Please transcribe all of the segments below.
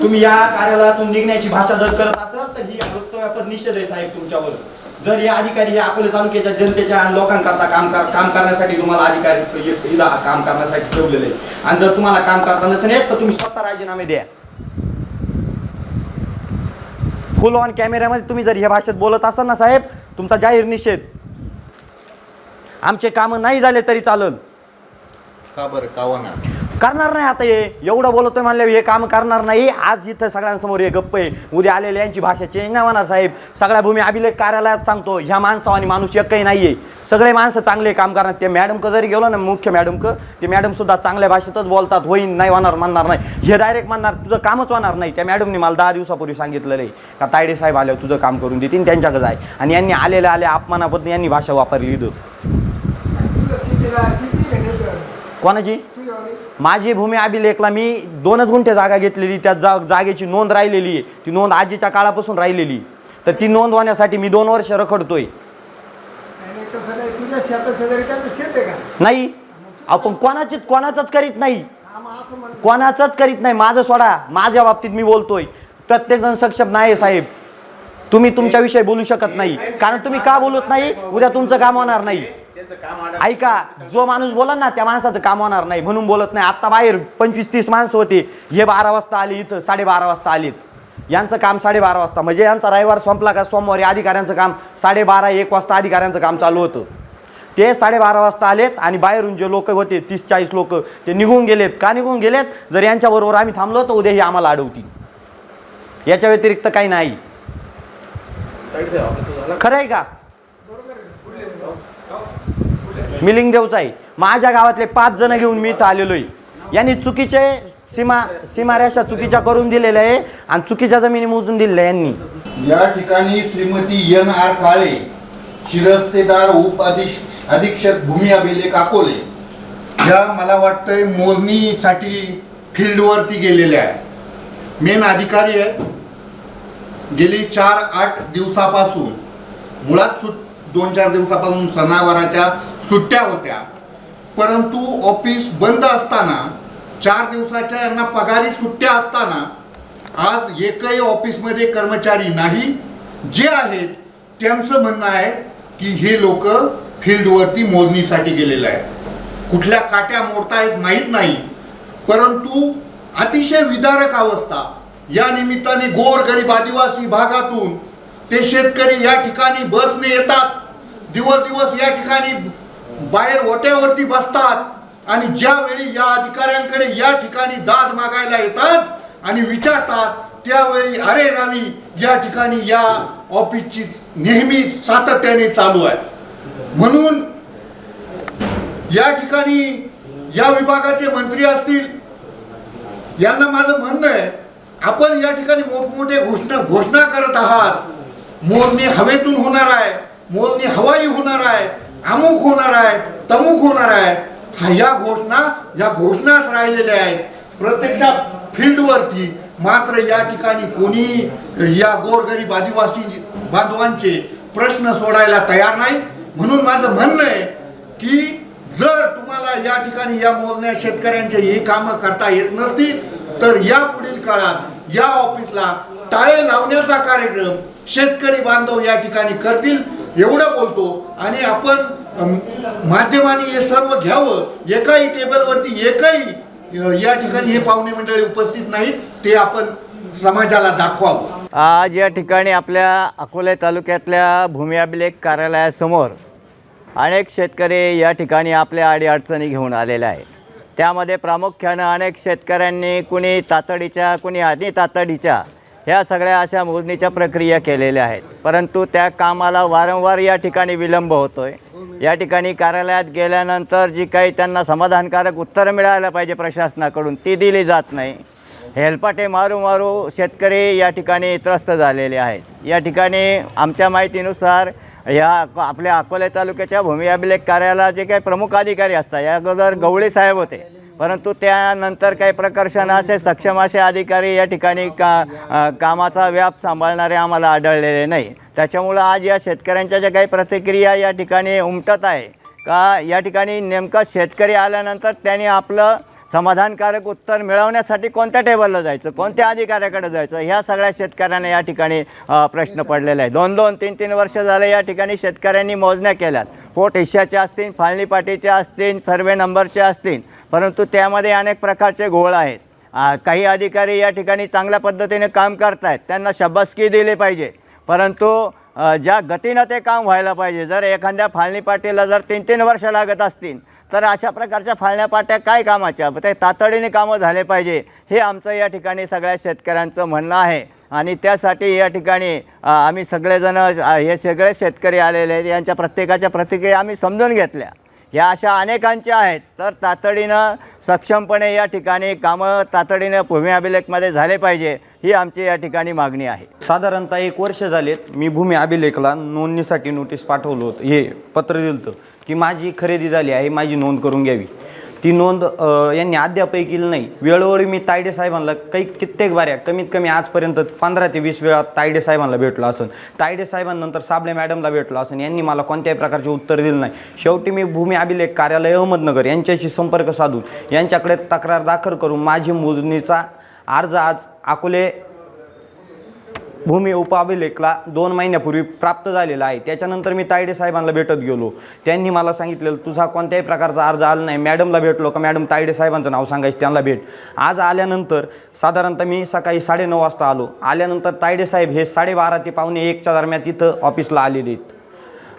तुम्ही या कार्यालयातून निघण्याची भाषा जर करत असाल तर ही वक्तव्यापद निषेध आहे साहेब तुमच्यावर. जर हे अधिकारी हे अकोले तालुक्याच्या जनतेच्या आणि लोकांकरता काम करण्यासाठी तुम्हाला अधिकारी हिला काम करण्यासाठी ठेवलेलं आहे, आणि जर तुम्हाला काम करता नसेल येत तर तुम्ही स्वतः राजीनामे द्या. फुल ऑन कॅमेऱ्यामध्ये तुम्ही जर ह्या भाषेत बोलत असाल ना साहेब, तुमचा जाहीर निषेध. आमचे कामं नाही झाले तरी चालेल. का बरं का होणार? करणार नाही. आता हे एवढं बोलतोय म्हणल्यावर हे काम करणार नाही. आज इथं सगळ्यांसमोर हे गप्प आहे, उद्या आलेले यांची भाषा चेंज नाही होणार साहेब. सगळ्या भूमी अभिलेख कार्यालयात सांगतो, ह्या माणसा आणि माणूस एकही नाही आहे. सगळे माणसं चांगले काम करणार. ते मॅडमक जरी गेलो ना, मुख्य मॅडमक, ते मॅडमसुद्धा चांगल्या भाषेतच बोलतात. होईन नाही होणार म्हणणार नाही. हे डायरेक्ट म्हणणार तुझं कामच होणार नाही. त्या मॅडमने मला 10 दिवसापूर्वी सांगितलेलं आहे का तायडे साहेब आल्यावर तुझं काम करून देतील, त्यांच्याकडे आहे. आणि यांनी आलेल्या अपमानाबद्दल यांनी भाषा वापरली. इथं कोणाची? माझी भूमी अभिलेखला मी 2 गुंठे जागा घेतलेली. त्या जागेची नोंद राहिलेली आहे. ती नोंद आजीच्या काळापासून राहिलेली. तर ती नोंद होण्यासाठी मी 2 वर्ष रखडतोय. नाही आपण कोणाचंच करीत नाही. कोणाचंच करीत नाही. माझं सोडा, माझ्या बाबतीत मी बोलतोय. प्रत्येकजण सक्षम नाही साहेब. तुम्ही तुमच्याविषयी बोलू शकत नाही, कारण तुम्ही का बोलत नाही, उद्या तुमचं काम होणार नाही. ऐका, जो माणूस बोला ना त्या माणसाचं काम होणार नाही म्हणून बोलत नाही. आता बाहेर 25-30 माणसं होते. हे 12 वाजता आले, इथं 12:30 वाजता आलेत. यांचं काम 12:30 वाजता, म्हणजे यांचा रविवार संपला का सोमवारी अधिकाऱ्यांचं काम 12:30-1 वाजता अधिकाऱ्यांचं काम चालू होतं. ते 12:30 वाजता आलेत आणि बाहेरून जे लोक होते 30-40 लोक ते निघून गेलेत. का निघून गेलेत? जर यांच्याबरोबर आम्ही थांबलो तर उद्या हे आम्हाला अडवतील. याच्या व्यतिरिक्त काही नाही. खरं आहे का? मिलिंग देवचा आहे. माझ्या गावातले 5 जण घेऊन मी इथं आलेलो आहे. यांनी चुकीचे सीमारेषा चुकीच्या करून दिलेल्या आहे आणि चुकीच्या जमिनी मोजून दिलेल्या यांनी. या ठिकाणी श्रीमती NR काळे, शिरस्तेदार अधीक्षक भूमी अभिलेख अकोले, ह्या मला वाटतंय मोजणीसाठी फील्डवरती गेलेल्या आहे. मेन अधिकारी आहे. गेली 4-8 दिवसापासून, मुळात 2-4 दिवसापासून सणावाराच्या सुट्ट्या होत्या, परंतु ऑफिस बंद असताना 4 दिवसाच्या यांना पगारी सुट्ट्या असताना आज एकही ऑफिसमध्ये कर्मचारी नाही. जे आहेत त्यांचं म्हणणं आहे की हे लोक फील्डवरती मोजणीसाठी गेलेले आहेत. कुठल्या काट्या मोडतायत माहीत नाही, परंतु अतिशय विदारक अवस्था. या निमित्ताने गोरगरीब आदिवासी भागातून ते शेतकरी या ठिकाणी बसने येतात, दिवस या ठिकाणी बाहेर ओट्यावरती बसतात आणि ज्यावेळी या अधिकाऱ्यांकडे या ठिकाणी दाद मागायला येतात आणि विचारतात त्यावेळी अरे रावी या ठिकाणी या ऑफिसची नेहमी सातत्याने चालू आहे. म्हणून या ठिकाणी या विभागाचे मंत्री असतील, यांना माझं म्हणणं आहे, आपण या ठिकाणी मोठमोठे घोषणा करत आहात. मोजणी हवेतून होणार आहे, मोजणी हवाई होणार आहे, अमुक होणार आहे, तमुक होणार आहे. या घोषणाच राहिलेल्या आहेत. प्रत्यक्षात फील्डवरती मात्र या ठिकाणी कोणी या गोरगरीब आदिवासी बांधवांचे प्रश्न सोडायला तयार नाही. म्हणून माझं म्हणणं आहे की जर तुम्हाला या ठिकाणी या मोजण्या शेतकऱ्यांचे हे कामं करता येत नसतील तर या पुढील काळात या ऑफिसला टाळे लावण्याचा कार्यक्रम शेतकरी बांधव या ठिकाणी करतील, एवढं बोलतो. आणि आपण माध्यमांनी हे सर्व घ्यावं. एकाही टेबलवरती एकही या ठिकाणी हे पाहुणे मंडळी उपस्थित नाहीत, ते आपण समाजाला दाखवावं. आज या ठिकाणी आपल्या अकोले तालुक्यातल्या भूमी अभिलेख कार्यालयासमोर अनेक शेतकरी या ठिकाणी आपल्या अडीअडचणी घेऊन आलेले आहे. त्यामध्ये प्रामुख्यानं अनेक शेतकऱ्यांनी कुणी तातडीच्या, कुणी आधी तातडीच्या, ह्या सगळ्या अशा मोजणीच्या प्रक्रिया केलेल्या आहेत. परंतु त्या कामाला वारंवार या ठिकाणी विलंब होतो आहे. या ठिकाणी कार्यालयात गेल्यानंतर जी काही त्यांना समाधानकारक उत्तरं मिळायला पाहिजे प्रशासनाकडून ती दिली जात नाही. हेलपाटे मारू शेतकरी या ठिकाणी त्रस्त झालेले आहेत. या ठिकाणी आमच्या माहितीनुसार ह्या आपल्या अकोले तालुक्याच्या भूमी अभिलेख कार्यालयाचे जे काही प्रमुख अधिकारी असतात, या अगोदर गवळे साहेब होते, परंतु त्यानंतर काही प्रकर्षण असे सक्षम असे अधिकारी या ठिकाणी कामाचा व्याप सांभाळणारे आम्हाला आढळलेले नाही. त्याच्यामुळं आज या शेतकऱ्यांच्या ज्या काही प्रतिक्रिया या ठिकाणी उमटत आहे का, या ठिकाणी नेमका शेतकरी आल्यानंतर त्यांनी आपलं समाधानकारक उत्तर मिळवण्यासाठी कोणत्या टेबलला जायचं, कोणत्या अधिकाऱ्याकडे जायचं, ह्या सगळ्या शेतकऱ्यांना या ठिकाणी प्रश्न पडलेला आहे. 2-2, 3-3 वर्ष झाले या ठिकाणी शेतकऱ्यांनी मोजण्या केल्यात. पोट हिश्श्याच्या असतील, फाळणी पाटीच्या असतील, सर्वे नंबरचे असतील, परंतु त्यामध्ये अनेक प्रकारचे घोळ आहेत. काही अधिकारी या ठिकाणी चांगल्या पद्धतीने काम करत आहेत, त्यांना शाबासकी दिली पाहिजे, परंतु ज्या गतीनं ते काम व्हायला पाहिजे. जर एखाद्या फाळणी पाटीला जर 3-3 वर्ष लागत असतील तर अशा प्रकारच्या फाळण्या पाट्या काय कामाच्या, ते तातडीने कामं झाले पाहिजे, हे आमचं या ठिकाणी सगळ्या शेतकऱ्यांचं म्हणणं आहे. आणि त्यासाठी या ठिकाणी आम्ही सगळेजण हे सगळे शेतकरी आलेले आहेत, यांच्या प्रत्येकाच्या प्रतिक्रिया आम्ही समजून घेतल्या. या अशा अनेकांच्या आहेत, तर तातडीनं सक्षमपणे या ठिकाणी कामं तातडीनं भूमी अभिलेखमध्ये झाले पाहिजे, ही आमची या ठिकाणी मागणी आहे. साधारणतः 1 वर्ष झालेत मी भूमी अभिलेखला नोंदणीसाठी नोटीस पाठवलं होतं, हे पत्र दिलं होतं की माझी खरेदी झाली आहे, माझी नोंद करून घ्यावी. ती नोंद यांनी अद्यापही केली नाही. वेळोवेळी मी तायडे साहेबांना कित्येक बाऱ्या, कमीत कमी आजपर्यंत 15 ते 20 वेळा तायडे साहेबांना भेटलो असेल. तायडे साहेबांनंतर साबळे मॅडमला भेटलो असेल, यांनी मला कोणत्याही प्रकारचे उत्तर दिलं नाही. शेवटी मी भूमी अभिलेख कार्यालय अहमदनगर यांच्याशी संपर्क साधून यांच्याकडे तक्रार दाखल करून माझी मोजणीचा अर्ज आज अकोले भूमी उपअभिलेखला 2 महिन्यापूर्वी प्राप्त झालेला आहे. त्याच्यानंतर मी तायडे साहेबांना भेटत गेलो. त्यांनी मला सांगितलेलं तुझा कोणत्याही प्रकारचा अर्ज आला नाही. मॅडमला भेटलो का मॅडम तायडे साहेबांचं नाव सांगायचं, त्यांना भेट. आज आल्यानंतर साधारणतः मी सकाळी 9:30 वाजता आलो. आल्यानंतर तायडे साहेब हे 12:30 ते 1:45 दरम्यान तिथं ऑफिसला आलेले आहेत.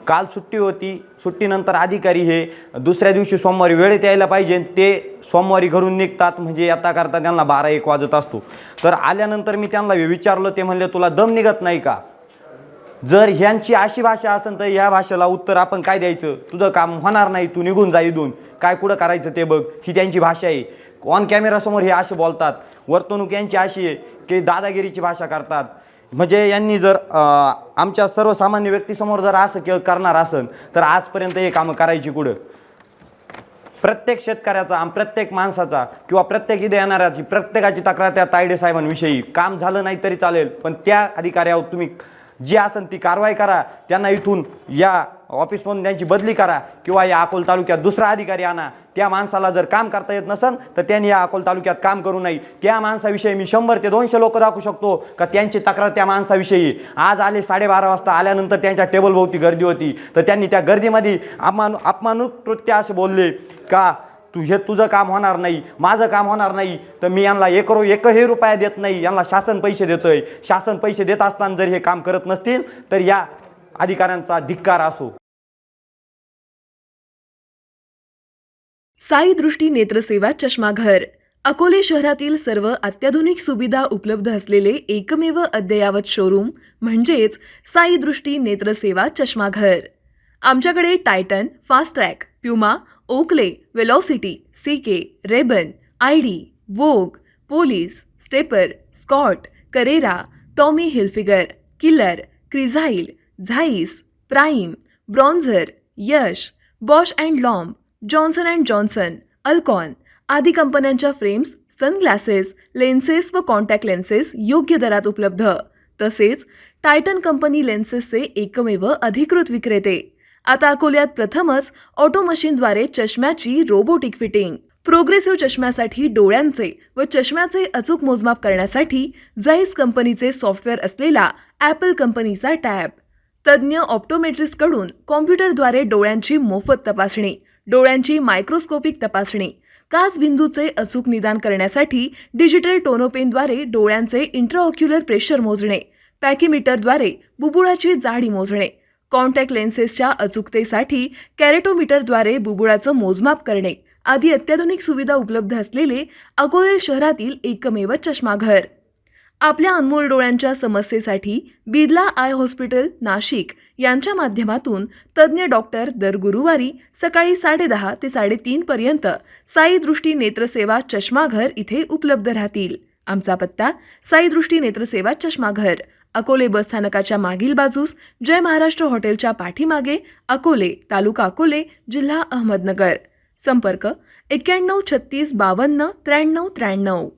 काल सुट्टी होती, सुट्टीनंतर अधिकारी हे दुसऱ्या दिवशी सोमवारी वेळेत यायला पाहिजे, ते सोमवारी घरून निघतात, म्हणजे येता करता त्यांना 12-1 वाजत असतो. तर आल्यानंतर मी त्यांना विचारलं, ते म्हणले तुला दम निघत नाही का? जर ह्यांची अशी भाषा असेल तर ह्या भाषेला उत्तर आपण काय द्यायचं? तुझं काम होणार नाही, तू निघून जा इथून, काय कुठं करायचं ते बघ, ही त्यांची भाषा आहे. ऑन कॅमेरासमोर हे असे बोलतात. वर्तणूक यांची अशी आहे की दादागिरीची भाषा करतात. म्हणजे यांनी जर आमच्या सर्वसामान्य व्यक्तीसमोर जर असं करणार असेल तर आजपर्यंत हे कामं करायची कुठं? प्रत्येक शेतकऱ्याचा, प्रत्येक माणसाचा किंवा प्रत्येक इथे येणाऱ्याची प्रत्येकाची तक्रार त्या तायडे साहेबांविषयी. काम झालं नाही तरी चालेल, पण त्या अधिकाऱ्यावर तुम्ही जी असेल ती कारवाई करा. त्यांना इथून या ऑफिसमधून त्यांची बदली करा किंवा या अकोल तालुक्यात दुसरा अधिकारी आणा. त्या माणसाला जर काम करता येत नसेल तर त्यांनी या अकोल तालुक्यात काम करू नये. त्या माणसाविषयी मी 100 ते 200 लोक दाखवू शकतो का त्यांची तक्रार त्या माणसाविषयी. आज आले 12:30 वाजता, आल्यानंतर त्यांच्या टेबलभोवती गर्दी होती, तर त्यांनी त्या गर्दीमध्ये अपमानकृत्य असे बोलले का तुझं काम होणार नाही, माझं काम होणार नाही, तर मी यांना 1 रुपया देत नाही, यांना शासन पैसे देतोय. शासन पैसे देत असताना जर हे काम करत नसतील तर या अधिकाऱ्यांचा धिक्कार असो. साई दृष्टी नेत्रसेवा चष्माघर अकोले शहरातील सर्व अत्याधुनिक सुविधा उपलब्ध असलेले एकमेव अद्ययावत शोरूम म्हणजेच साई दृष्टी नेत्रसेवा चष्माघर. आमच्याकडे Titan, Fastrack, Puma, Oakley, Velocity, CK, Ray-Ban, ID, Vogue, Police, Stepper, Scott, Carrera, Tommy Hilfiger, Killer, Crizal, Zeiss, Prime, Bronzer, Yash, Bausch and Lomb, Johnson and Johnson, Alcon आदी कंपन्यांच्या फ्रेम्स, सनग्लासेस, लेन्सेस व contact lenses योग्य दरात उपलब्ध. तसेच Titan company लेन्सेसचे एकमेव अधिकृत विक्रेते. आता अकोल्यात प्रथमच ऑटो मशीनद्वारे चष्म्याची रोबोटिक फिटिंग. प्रोग्रेसिव्ह चष्म्यासाठी डोळ्यांचे व चष्म्याचे अचूक मोजमाप करण्यासाठी जाईस कंपनीचे सॉफ्टवेअर असलेला ॲपल कंपनीचा टॅब. तज्ज्ञ ऑप्टोमेट्रिस्टकडून कॉम्प्युटरद्वारे डोळ्यांची मोफत तपासणी, डोळ्यांची मायक्रोस्कोपिक तपासणी, काच बिंदूचे अचूक निदान करण्यासाठी डिजिटल टोनोपेनद्वारे डोळ्यांचे इंट्राऑक्युलर प्रेशर मोजणे, पॅकीमीटरद्वारे बुबुळाची जाडी मोजणे, कॉन्टॅक्ट लेन्सेसच्या अचूकतेसाठी कॅरेटोमीटरद्वारे बुबुळाचं मोजमाप करणे आदी अत्याधुनिक सुविधा उपलब्ध असलेले अकोले शहरातील एकमेव चष्माघर. आपल्या अनमोल डोळ्यांच्या समस्येसाठी बिर्ला आय हॉस्पिटल नाशिक यांच्या माध्यमातून तज्ज्ञ डॉक्टर दर गुरुवारी सकाळी 10:30 ते 3:30 पर्यंत साई दृष्टी नेत्रसेवा चष्माघर इथे उपलब्ध राहतील. आमचा पत्ता साई दृष्टी नेत्रसेवा चष्माघर, अकोले बसस्थानकाच्या मागील बाजूस, जय महाराष्ट्र हॉटेलच्या पाठीमागे, अकोले, तालुका अकोले, जिल्हा अहमदनगर. संपर्क 91 36 52 93 93.